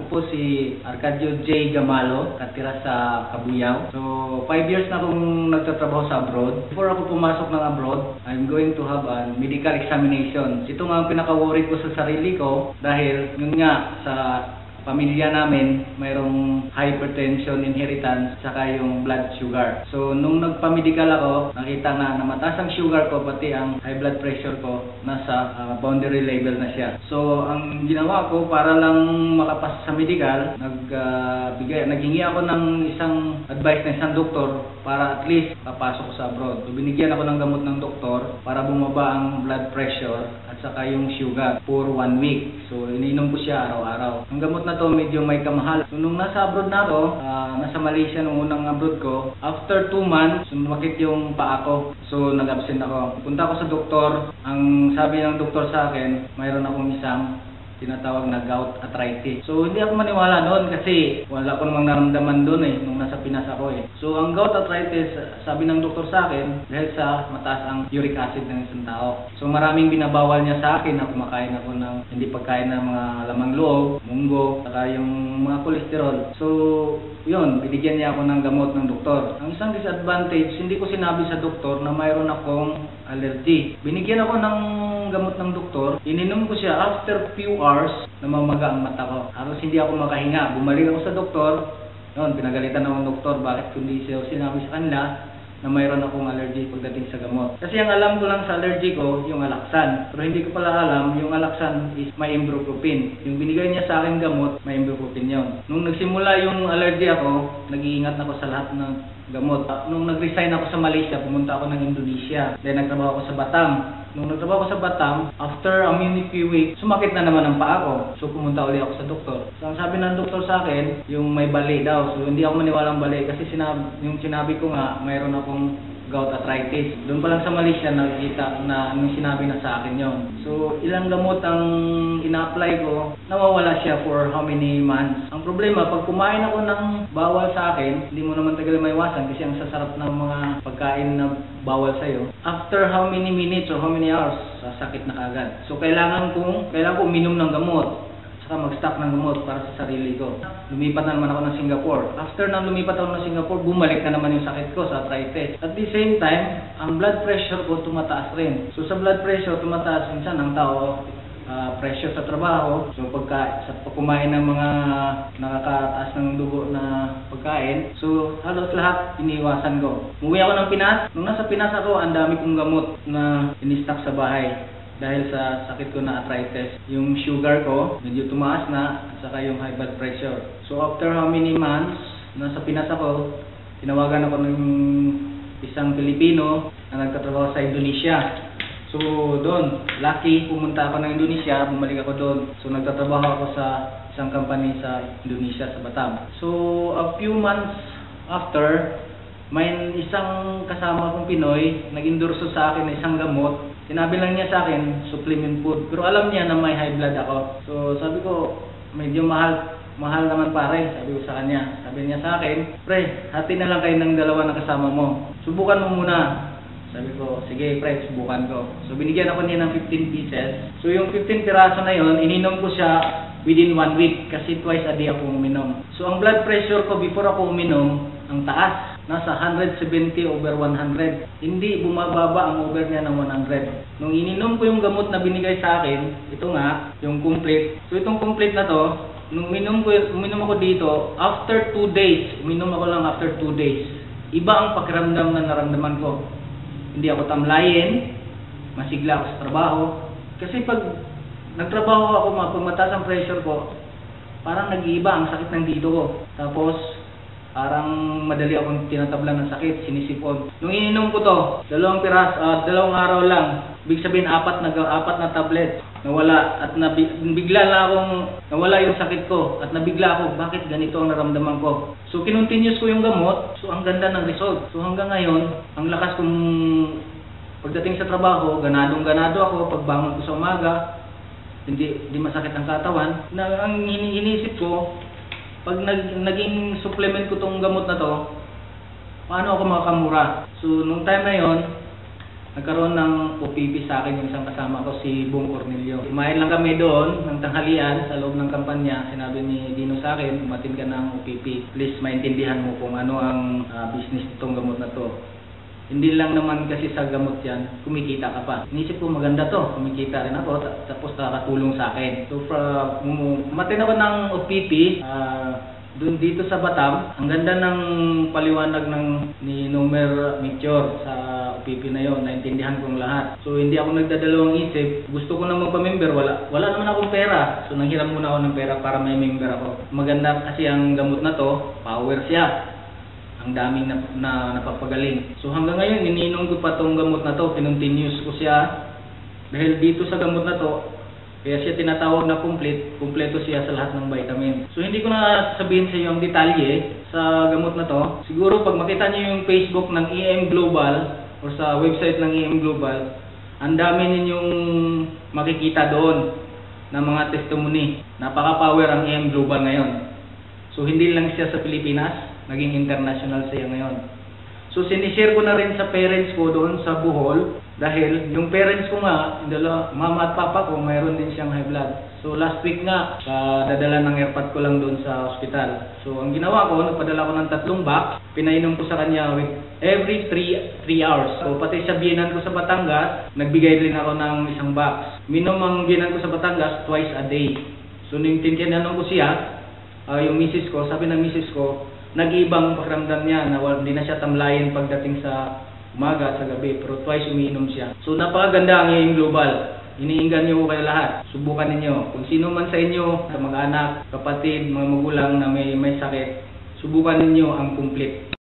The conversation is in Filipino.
po si Arcadio J. Gamalo, katira sa Cabuyao. So, 5 years na akong nagtatrabaho sa abroad. Before ako pumasok ng abroad, I'm going to have a medical examination. Ito nga ang pinaka-worry ko sa sarili ko dahil yun nga sa pamilya namin, mayroong hypertension, inheritance, saka yung blood sugar. So, nung nagpa-medical ako, nakita nga na mataas ang sugar ko, pati ang high blood pressure ko, nasa boundary level na siya. So, ang ginawa ko, para lang makapas sa medical, naghingi ako ng isang advice ng isang doktor para at least papasok ko sa abroad. So, binigyan ako ng gamot ng doktor para bumaba ang blood pressure at saka yung sugar for 1 week. So, iniinom ko siya araw-araw. Ang gamot na to medyo may kamahal. So, nung nasa abroad na ako, nasa Malaysia nung unang abroad ko, after 2 months, sumakit yung paa ko. So, nag-absent ako. Punta ako sa doktor. Ang sabi ng doktor sa akin, mayroon akong isang tinatawag na gout arthritis. So, hindi ako maniwala noon kasi wala ko namang naramdaman doon nung nasa Pinas ako So, ang gout arthritis, sabi ng doktor sa akin, dahil sa mataas ang uric acid ng isang tao. So, maraming binabawal niya sa akin na kumakain ako ng hindi pagkain ng mga lamang loob, munggo, saka yung mga kolesterol. So, yun, binigyan niya ako ng gamot ng doktor. Ang isang disadvantage, hindi ko sinabi sa doktor na mayroon akong allergy. Binigyan ako ng gamot ng doktor, ininom ko siya after few hours, namamaga ang mata ko. Halos hindi ako makahinga. Bumalik ako sa doktor, noon, pinagalitan ako ng doktor, bakit kundi siya sinabi sa kanila na mayroon akong allergy pagdating sa gamot. Kasi ang alam ko lang sa allergy ko, yung Alaxan. Pero hindi ko pala alam, yung Alaxan is may ibuprofen. Yung binigay niya sa akin gamot, may ibuprofen yun. Nung nagsimula yung allergy ako, nag-iingat ako sa lahat ng gamot. Nung nag-resign ako sa Malaysia, pumunta ako ng Indonesia. Then nagtrabaho ako sa Batam. Nung nagtrabaho ako sa Batam, after a few weeks, sumakit na naman ang paa ko. So pumunta ulit ako sa doktor. So ang sabi ng doktor sa akin, yung may bali daw. So hindi ako maniwalang bali kasi yung sinabi ko nga, mayroon akong gout arthritis. Doon pa lang sa Malaysia nakikita na yung sinabi na sa akin yon. So ilang gamot ang ina-apply ko, nawawala siya for how many months. Ang problema, pag kumain ako ng bawal sa akin, hindi mo naman tagal maiwasan kasi ang sasarap ng mga pagkain na bawal sa'yo. After how many minutes or how many hours, sasakit na kagad. So kailangan ko uminom ng gamot. Mag-stock ng gamot para sa sarili ko. Lumipat na naman ako ng Singapore. After na lumipat ako ng Singapore, bumalik na naman yung sakit ko sa arthritis. At the same time, ang blood pressure ko tumataas rin. So sa blood pressure, tumataas minsan ang tao, pressure sa trabaho. So pag kumain ng mga nakakataas ng dugo na pagkain, so halos lahat iniwasan ko. Umuwi ako ng Pinas. Nung nasa Pinas ako, ang dami kong gamot na in-stock sa bahay. Dahil sa sakit ko na arthritis, yung sugar ko medyo tumaas na at saka yung high blood pressure. So after how many months, nasa Pinas ako, tinawagan ako ng isang Pilipino na nagtatrabaho sa Indonesia. So doon, lucky, pumunta ako ng Indonesia, bumalik ako doon. So nagtatrabaho ako sa isang company sa Indonesia, sa Batam. So a few months after, may isang kasama kong Pinoy nag-endorso sa akin na isang gamot. Sinabi lang niya sa akin, supplement food. Pero alam niya na may high blood ako. So sabi ko, medyo mahal naman pare, sabi ko sa kanya. Sabi niya sa akin, pre, hati na lang kayo ng dalawa na kasama mo. Subukan mo muna. Sabi ko, sige pre, subukan ko. So binigyan ako niya ng 15 pieces. So yung 15 piraso na yon, ininom ko siya within 1 week kasi twice a day ako uminom. So ang blood pressure ko before ako uminom, ang taas. Nasa 170/100. Hindi bumababa ang over niya ng 100. Nung ininom ko yung gamot na binigay sa akin, ito nga, yung complete. So itong complete na to, nung uminom ako dito, after 2 days, uminom ako lang after 2 days. Iba ang pakiramdam na naramdaman ko. Hindi ako tamlayin, masigla ako sa trabaho. Kasi pag nagtrabaho ako, pag mataas ang pressure ko, parang nag-iiba ang sakit ng dito ko. Tapos, parang madali akong tinatablan ng sakit, sinisipon. Nung ininom ko to, 2 araw lang, ibig sabihin 4 na tablet, nawala at bigla lang akong nawala yung sakit ko at nabigla ako, bakit ganito ang naramdaman ko. So kinontinuous ko yung gamot, so ang ganda ng result. So hanggang ngayon, ang lakas kong pagdating sa trabaho, ganadong-ganado ako, pagbangon ko sa umaga, hindi masakit ang katawan. Ang iniisip ko, pag naging supplement ko tong gamot na to, paano ako makakamura? So, nung time na yon, nagkaroon ng OPP sa akin yung isang kasama ko, si Bong Cornelio. Kumain lang kami doon ng tanghalian sa loob ng kampanya. Sinabi ni Dino sa akin, umatin ka ng OPP. Please maintindihan mo kung ano ang business nitong gamot na to. Hindi lang naman kasi sa gamot yan, kumikita ka pa. Inisip ko maganda to, kumikita rin ako, tapos nakakatulong sa akin. So, umatin ako ng OPP, doon dito sa Batam, ang ganda ng paliwanag ni Nomer Mitchor sa OPP na yon, naintindihan kong lahat. So hindi ako nagdadalawang isip, gusto ko na magpa-member, wala naman akong pera. So nanghiram muna ako ng pera para may member ako. Maganda kasi ang gamot na to, power siya. Ang daming na napapagaling. So hanggang ngayon, iniinom ko pa tong gamot na to, kinontinuous ko siya. Dahil dito sa gamot na to, kaya siya tinatawag na kumpleto siya sa lahat ng vitamin. So hindi ko na sabihin sa iyo ang detalye sa gamot na to. Siguro pag makita niyo yung Facebook ng EM Global o sa website ng EM Global, ang dami ninyong makikita doon na mga testimony. Napaka-power ang EM Global ngayon. So hindi lang siya sa Pilipinas, naging international siya ngayon. So sinishare ko na rin sa parents ko doon sa Bohol dahil yung parents ko nga, mama at papa ko, mayroon din siyang high blood. So last week nga, dadala ng airpod ko lang doon sa ospital. So ang ginawa ko, nagpadala ko ng 3 box, pinainom ko sa kanya with every 3 hours. So pati sa biyenan ko sa Batangas, nagbigay rin ako ng 1 box. Minom ang biyenan ko sa Batangas twice a day. So nung tinanong ko siya, yung misis ko, sabi ng misis ko, nag-ibang pakiramdam niya na hindi na siya tamlayin pagdating sa umaga at sa gabi, pero twice umiinom siya. So napakaganda ang EM Global. Iniinggan niyo kayo lahat. Subukan ninyo. Kung sino man sa inyo, sa mga anak, kapatid, mga magulang na may sakit, subukan ninyo ang complete.